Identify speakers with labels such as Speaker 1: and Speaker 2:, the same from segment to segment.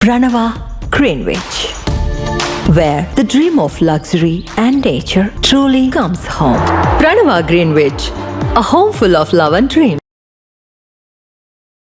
Speaker 1: Pranava Greenwich, where the dream of luxury and nature truly comes home. Pranava Greenwich, a home full of love and dream.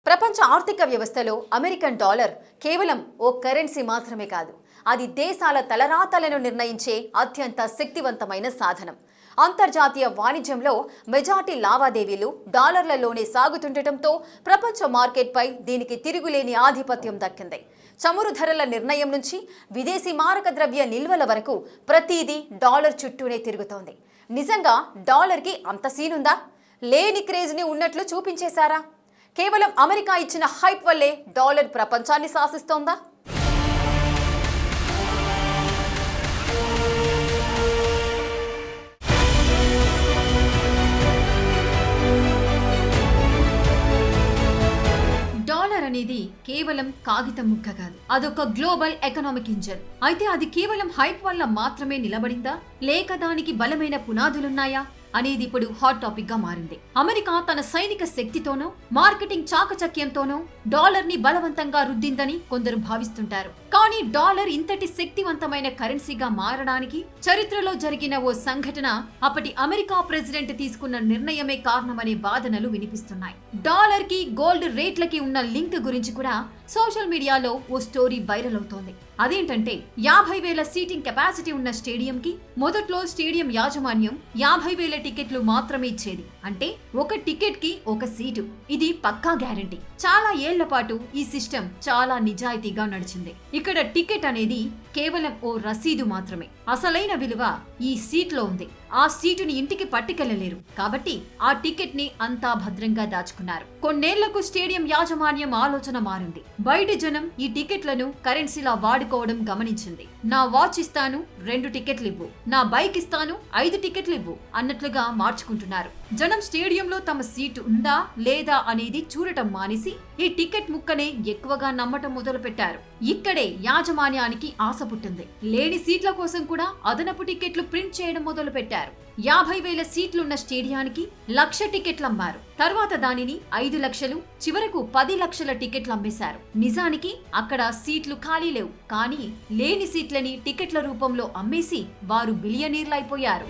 Speaker 2: ప్రపంచ ఆర్థిక వ్యవస్థలో American dollar కేవలం ఓ currency మాత్రమే కాదు, అది దేశాల తలరాతలను నిర్ణయించే అత్యంత శక్తివంతమైన సాధనం. అంతర్జాతీయ వాణిజ్యంలో మెజార్టీ లావాదేవీలు డాలర్లలోనే సాగుతుండటంతో ప్రపంచ మార్కెట్పై దీనికి తిరుగులేని ఆధిపత్యం దక్కింది. చమురు ధరల నిర్ణయం నుంచి విదేశీ మారక ద్రవ్య నిల్వల వరకు ప్రతిదీ డాలర్ చుట్టూనే తిరుగుతోంది. నిజంగా డాలర్కి అంత సీనుందా? లేని క్రేజ్ని ఉన్నట్లు చూపించేశారా? కేవలం అమెరికా ఇచ్చిన హైప్ వల్లే డాలర్ ప్రపంచాన్ని శాసిస్తోందా? డాలర్ అనేది కేవలం కాగితం ముక్క కాదు, అదొక గ్లోబల్ ఎకనామిక్ ఇంజన్. అయితే అది కేవలం హైప్ వల్ల మాత్రమే నిలబడిందా, లేక దానికి బలమైన పునాదులున్నాయా అనేది ఇప్పుడు హాట్ టాపిక్ గా మారింది. అమెరికా తన సైనిక శక్తితోనో మార్కెటింగ్ చాకచక్యంతోనో డాలర్ ని బలవంతంగా రుద్దిందని కొందరు భావిస్తుంటారు. కానీ డాలర్ ఇంతటి శక్తివంతమైన కరెన్సీగా మారడానికి చరిత్రలో జరిగిన ఓ సంఘటన, అప్పటి అమెరికా ప్రెసిడెంట్ తీసుకున్న నిర్ణయమే కారణమనే వాదనలు వినిపిస్తున్నాయి. డాలర్ కి గోల్డ్ రేట్లకి ఉన్న లింక్ గురించి కూడా సోషల్ మీడియాలో ఓ స్టోరీ వైరల్ అవుతోంది. అదేంటంటే 50,000 సీటింగ్ కెపాసిటీ ఉన్న స్టేడియం కి మొదట్లో స్టేడియం యాజమాన్యం 50,000 టికెట్లు మాత్రమే ఇచ్చేది. అంటే ఒక టికెట్ కి ఒక సీటు. ఇది పక్కా గ్యారంటీ. చాలా ఏళ్ల పాటు ఈ సిస్టమ్ చాలా నిజాయితీగా నడిచింది. ఇక్కడ టికెట్ అనేది కేవలం ఓ రసీదు మాత్రమే. అసలైన విలువ ఈ సీట్ లో ఉంది. ఆ సీటుని ఇంటికి పట్టుకెళ్లలేరు కాబట్టి ఆ టికెట్ ని అంతా భద్రంగా దాచుకున్నారు. కొన్నేళ్లకు స్టేడియం యాజమాన్యం ఆలోచన మారింది. బయటి జనం ఈ టికెట్లను కరెన్సీలా వాడుకోవడం గమనించింది. నా వాచ్ ఇస్తాను 2 టికెట్లు ఇవ్వు, నా బైక్ ఇస్తాను 5 టికెట్లు ఇవ్వు అన్నట్లుగా మార్చుకుంటున్నారు. జనం స్టేడియంలో తమ సీటు ఉందా లేదా అనేది చూడటం మానేసి ఈ టికెట్ ముక్కనే ఎక్కువగా నమ్మటం మొదలు పెట్టారు. ఇక్కడే యాజమాన్యానికి ఆశ పుట్టింది. లేని సీట్ల కోసం కూడా అదనపు టికెట్లు ప్రింట్ చేయడం మొదలు పెట్టారు. 50,000 సీట్లున్న స్టేడియానికి 1,00,000 టికెట్లు అమ్మారు. తర్వాత దానిని 5 లక్షలు, చివరకు 10 లక్షల టికెట్లు అమ్మేశారు. నిజానికి అక్కడ సీట్లు ఖాళీ లేవు, కానీ లేని సీట్లని టికెట్ల రూపంలో అమ్మేసి వారు బిలియనీర్లైపోయారు.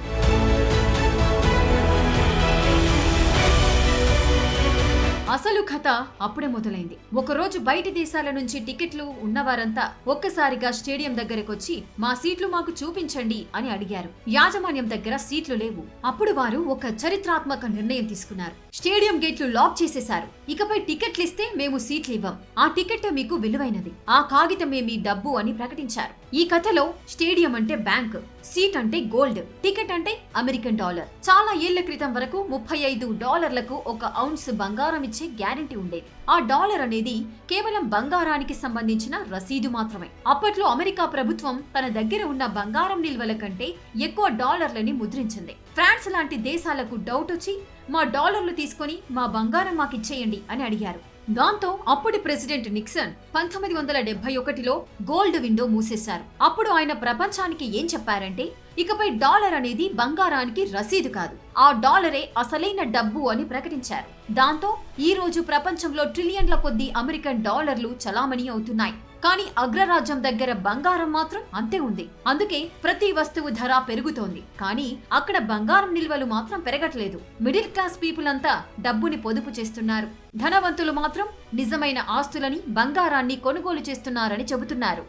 Speaker 2: అసలు కథ అప్పుడే మొదలైంది. ఒకరోజు బయటి దేశాల నుంచి టికెట్లు ఉన్నవారంతా ఒక్కసారిగా స్టేడియం దగ్గరకొచ్చి మా సీట్లు మాకు చూపించండి అని అడిగారు. యాజమాన్యం దగ్గర సీట్లు లేవు. అప్పుడు వారు ఒక చరిత్రాత్మక నిర్ణయం తీసుకున్నారు. స్టేడియం గేట్లు లాక్ చేసేశారు. ఇకపై టికెట్లు ఇస్తే మేము సీట్లు ఇవ్వం. ఆ టికెట్ మీకు విలువైనది, ఆ కాగితమే మీ డబ్బు అని ప్రకటించారు. ఈ కథలో స్టేడియం అంటే బ్యాంక్, సీట్ అంటే గోల్డ్, టికెట్ అంటే అమెరికన్ డాలర్. చాలా ఏళ్ల క్రితం వరకు $35లకు 1 ఔన్స్ బంగారం ఇచ్చే గ్యారంటీ ఉండేది. ఆ డాలర్ అనేది కేవలం బంగారానికి సంబంధించిన రసీదు మాత్రమే. అప్పట్లో అమెరికా ప్రభుత్వం తన దగ్గర ఉన్న బంగారం నిల్వల కంటే ఎక్కువ డాలర్లని ముద్రించింది. ఫ్రాన్స్ లాంటి దేశాలకు డౌట్ వచ్చి మా డాలర్లు తీసుకొని మా బంగారం మాకిచ్చేయండి అని అడిగారు. దాంతో అప్పటి ప్రెసిడెంట్ నిక్సన్ 1971లో గోల్డ్ విండో మూసేశారు. అప్పుడు ఆయన ప్రపంచానికి ఏం చెప్పారంటే, ఇకపై డాలర్ అనేది బంగారానికి రసీదు కాదు, ఆ డాలరే అసలైన డబ్బు అని ప్రకటించారు. దాంతో ఈ రోజు ప్రపంచంలో ట్రిలియన్ల కొద్దీ అమెరికన్ డాలర్లు చలామణి అవుతున్నాయి. కానీ అగ్రరాజ్యం దగ్గర బంగారం మాత్రం అంతే ఉంది. అందుకే ప్రతి వస్తువు ధర పెరుగుతోంది, కానీ అక్కడ బంగారం నిల్వలు మాత్రం పెరగట్లేదు. మిడిల్ క్లాస్ పీపుల్ అంతా డబ్బుని పొదుపు చేస్తున్నారు. ధనవంతులు మాత్రం నిజమైన ఆస్తులని, బంగారాన్ని కొనుగోలు చేస్తున్నారని చెబుతున్నారు.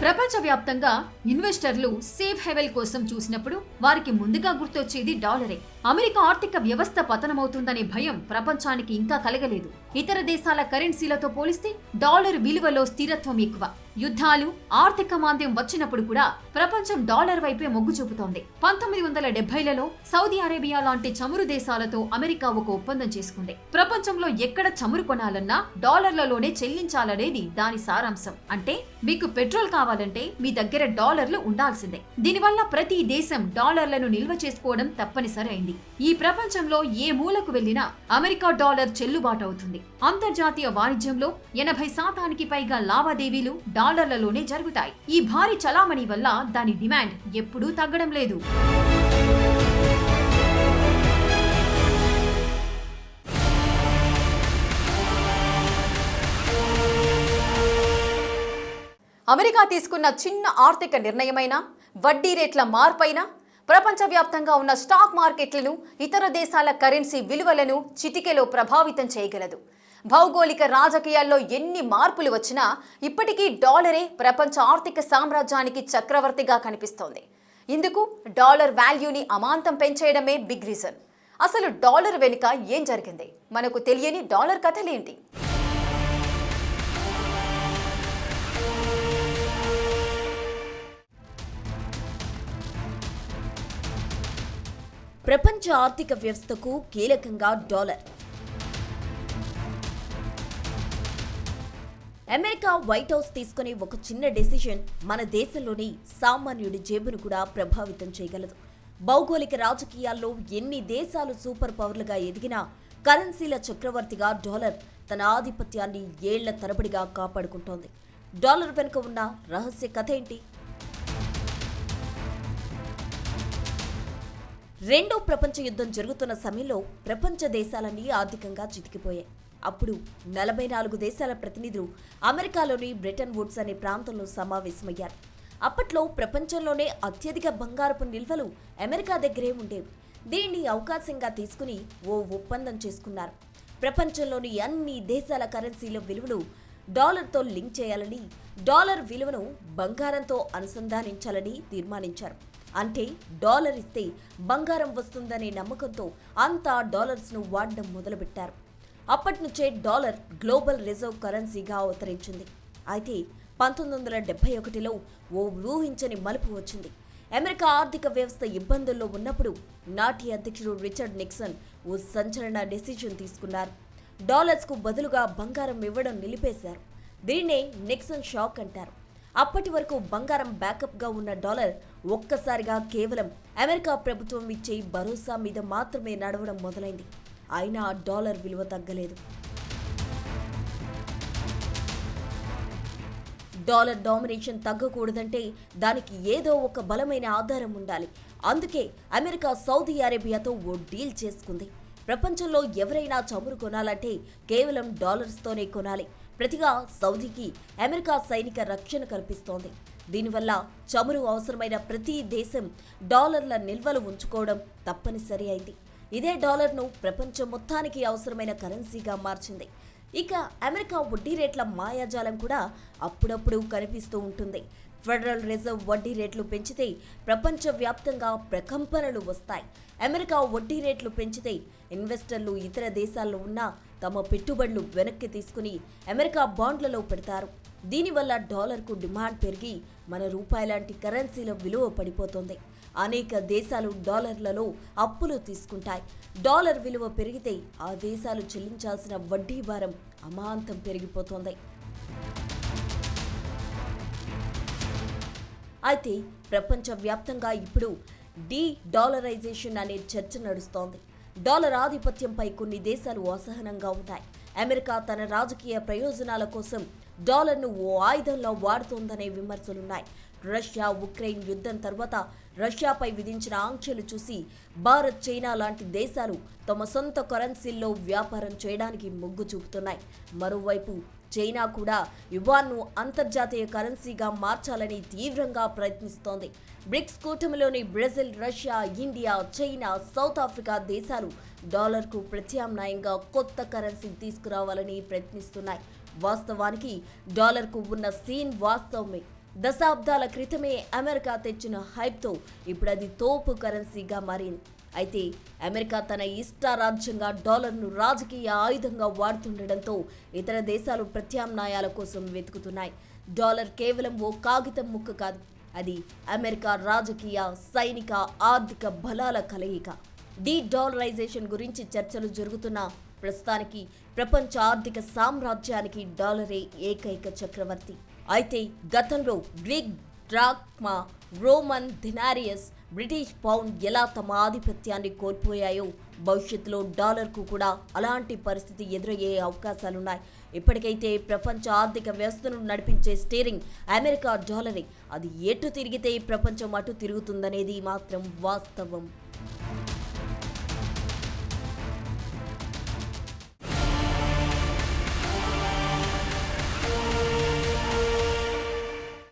Speaker 2: ప్రపంచవ్యాప్తంగా ఇన్వెస్టర్లు సేఫ్ హెవెల్ కోసం చూసినప్పుడు వారికి ముందుగా గుర్తొచ్చేది డాలరే. అమెరికా ఆర్థిక వ్యవస్థ పతనమవుతుందనే భయం ప్రపంచానికి ఇంకా కలగలేదు. ఇతర దేశాల కరెన్సీలతో పోలిస్తే డాలర్ విలువలో స్థిరత్వం ఎక్కువ. యుద్ధాలు, ఆర్థిక మాంద్యం వచ్చినప్పుడు కూడా ప్రపంచం డాలర్ వైపే మొగ్గు చూపుతోంది. 1970లలో సౌదీ అరేబియా లాంటి చమురు దేశాలతో అమెరికా ఒక ఒప్పందం చేసుకుంది. ప్రపంచంలో ఎక్కడ చమురు కొనాలన్నా డాలర్లలోనే చెల్లించాలనేది దాని సారాంశం. అంటే మీకు పెట్రోల్ కావాలంటే మీ దగ్గర డాలర్లు ఉండాల్సిందే. దీనివల్ల ప్రతి దేశం డాలర్లను నిల్వ చేసుకోవడం తప్పనిసరి అయింది. ఈ ప్రపంచంలో ఏ మూలకు వెళ్లినా అమెరికా డాలర్ చెల్లుబాటు అవుతుంది. అంతర్జాతీయ వాణిజ్యంలో 80% పైగా లావాదేవీలు డాలర్లలోనే జరుగుతాయి. ఈ భారీ చలామణి వల్ల దాని డిమాండ్ ఎప్పుడూ తగ్గడం లేదు. అమెరికా తీసుకున్న చిన్న ఆర్థిక నిర్ణయమైనా, వడ్డీ రేట్ల మార్పైనా ప్రపంచవ్యాప్తంగా ఉన్న స్టాక్ మార్కెట్లను, ఇతర దేశాల కరెన్సీ విలువలను చిటికెలో ప్రభావితం చేయగలదు. భౌగోళిక రాజకీయాల్లో ఎన్ని మార్పులు వచ్చినా ఇప్పటికీ డాలరే ప్రపంచ ఆర్థిక సామ్రాజ్యానికి చక్రవర్తిగా కనిపిస్తోంది. ఇందుకు డాలర్ వాల్యూని అమాంతం పెంచేయడమే బిగ్ రీజన్. అసలు డాలర్ వెనుక ఏం జరిగింది? మనకు తెలియని డాలర్ కథలేంటి?
Speaker 3: ప్రపంచ ఆర్థిక వ్యవస్థకు కీలకంగా డాలర్. అమెరికా వైట్ హౌస్ తీసుకునే ఒక చిన్న డెసిషన్ మన దేశంలోని సామాన్యుడి జేబును కూడా ప్రభావితం చేయగలదు. భౌగోళిక రాజకీయాల్లో ఎన్ని దేశాలు సూపర్ పవర్లుగా ఎదిగినా కరెన్సీల చక్రవర్తిగా డాలర్ తన ఆధిపత్యాన్ని ఏళ్ల తరబడిగా కాపాడుకుంటోంది. డాలర్ వెనుక ఉన్న రహస్య కథ ఏంటి? రెండో ప్రపంచ యుద్ధం జరుగుతున్న సమయంలో ప్రపంచ దేశాలన్నీ ఆర్థికంగా చితికిపోయాయి. అప్పుడు 44 దేశాల ప్రతినిధులు అమెరికాలోని బ్రెటన్ వుడ్స్ అనే ప్రాంతంలో సమావేశమయ్యారు. అప్పట్లో ప్రపంచంలోనే అత్యధిక బంగారపు నిల్వలు అమెరికా దగ్గరే ఉండేవి. దీన్ని అవకాశంగా తీసుకుని ఓ ఒప్పందం చేసుకున్నారు. ప్రపంచంలోని అన్ని దేశాల కరెన్సీల విలువను డాలర్తో లింక్ చేయాలని, డాలర్ విలువను బంగారంతో అనుసంధానించాలని తీర్మానించారు. అంటే డాలర్ ఇస్తే బంగారం వస్తుందనే నమ్మకంతో అంతా డాలర్స్ను వాడడం మొదలుపెట్టారు. అప్పటి నుంచే డాలర్ గ్లోబల్ రిజర్వ్ కరెన్సీగా అవతరించింది. అయితే 1971లో ఓ ఊహించని మలుపు వచ్చింది. అమెరికా ఆర్థిక వ్యవస్థ ఇబ్బందుల్లో ఉన్నప్పుడు నాటి అధ్యక్షుడు రిచర్డ్ నిక్సన్ ఓ సంచలన డెసిషన్ తీసుకున్నారు. డాలర్స్కు బదులుగా బంగారం ఇవ్వడం నిలిపేశారు. దీన్నే నిక్సన్ షాక్ అంటారు. అప్పటి వరకు బంగారం బ్యాకప్గా ఉన్న డాలర్ ఒక్కసారిగా కేవలం అమెరికా ప్రభుత్వం ఇచ్చే భరోసా మీద మాత్రమే నడవడం మొదలైంది. అయినా డాలర్ విలువ తగ్గలేదు. డాలర్ డామినేషన్ తగ్గకూడదంటే దానికి ఏదో ఒక బలమైన ఆధారం ఉండాలి. అందుకే అమెరికా సౌదీ అరేబియాతో ఓ డీల్ చేసుకుంది. ప్రపంచంలో ఎవరైనా చమురు కొనాలంటే కేవలం డాలర్స్తోనే కొనాలి. ప్రతిగా సౌదీకి అమెరికా సైనిక రక్షణ కల్పిస్తోంది. దీనివల్ల చమురు అవసరమైన ప్రతి దేశం డాలర్ల నిల్వలు ఉంచుకోవడం తప్పనిసరి అయింది. ఇదే డాలర్ను ప్రపంచం మొత్తానికి అవసరమైన కరెన్సీగా మార్చింది. ఇక అమెరికా వడ్డీ రేట్ల మాయాజాలం కూడా అప్పుడప్పుడు కనిపిస్తూ ఉంటుంది. ఫెడరల్ రిజర్వ్ వడ్డీ రేట్లు పెంచితే ప్రపంచవ్యాప్తంగా ప్రకంపనలు వస్తాయి. అమెరికా వడ్డీ రేట్లు పెంచితే ఇన్వెస్టర్లు ఇతర దేశాల్లో ఉన్న తమ పెట్టుబడులు వెనక్కి తీసుకుని అమెరికా బాండ్లలో పెడతారు. దీనివల్ల డాలర్కు డిమాండ్ పెరిగి మన రూపాయి లాంటి కరెన్సీల విలువ పడిపోతుంది. అనేక దేశాలు డాలర్లలో అప్పులు తీసుకుంటాయి. డాలర్ విలువ పెరిగితే ఆ దేశాలు చెల్లించాల్సిన వడ్డీ భారం అమాంతం పెరిగిపోతుంది. అయితే ప్రపంచవ్యాప్తంగా ఇప్పుడు డాలరైజేషన్ అనే చర్చ నడుస్తోంది. డాలర్ ఆధిపత్యంపై కొన్ని దేశాలు అసహనంగా ఉన్నాయి. అమెరికా తన రాజకీయ ప్రయోజనాల కోసం డాలర్ను ఓ ఆయుధంలో వాడుతోందనే విమర్శలున్నాయి. రష్యా ఉక్రెయిన్ యుద్ధం తర్వాత రష్యాపై విధించిన ఆంక్షలు చూసి భారత్, చైనా లాంటి దేశాలు తమ సొంత కరెన్సీల్లో వ్యాపారం చేయడానికి మొగ్గు చూపుతున్నాయి. మరోవైపు చైనా కూడా యువాన్ను అంతర్జాతీయ కరెన్సీగా మార్చాలని తీవ్రంగా ప్రయత్నిస్తోంది. బ్రిక్స్ కూటమిలోని Brazil, Russia, India, China, South Africa దేశాలు డాలర్కు ప్రత్యామ్నాయంగా కొత్త కరెన్సీ తీసుకురావాలని ప్రయత్నిస్తున్నాయి. వాస్తవానికి డాలర్కు ఉన్న సీన్ వాస్తవమే. దశాబ్దాల క్రితమే అమెరికా తెచ్చిన హైప్తో ఇప్పుడు అది తోపు కరెన్సీగా మారింది. అయితే అమెరికా తన ఇష్టారాజ్యంగా డాలర్ను రాజకీయ ఆయుధంగా వాడుతుండటంతో ఇతర దేశాలు ప్రత్యామ్నాయాల కోసం వెతుకుతున్నాయి. డాలర్ కేవలం ఓ కాగితం ముక్క కాదు, అది అమెరికా రాజకీయ, సైనిక, ఆర్థిక బలాల కలయిక. డాలరైజేషన్ గురించి చర్చలు జరుగుతున్న ప్రస్తుతానికి ప్రపంచ ఆర్థిక సామ్రాజ్యానికి డాలరే ఏకైక చక్రవర్తి. అయితే గతంలో గ్రీక్ డ్రాక్మా, రోమన్ దినారియస్, బ్రిటిష్ పౌండ్ ఎలా తమ ఆధిపత్యాన్ని కోల్పోయాయో భవిష్యత్తులో డాలర్కు కూడా అలాంటి పరిస్థితి ఎదురయ్యే అవకాశాలున్నాయి. ఇప్పటికైతే ప్రపంచ ఆర్థిక వ్యవస్థను నడిపించే స్టీరింగ్ అమెరికా డాలరే. అది ఎటు తిరిగితే ప్రపంచం అటు తిరుగుతుందనేది మాత్రం వాస్తవం.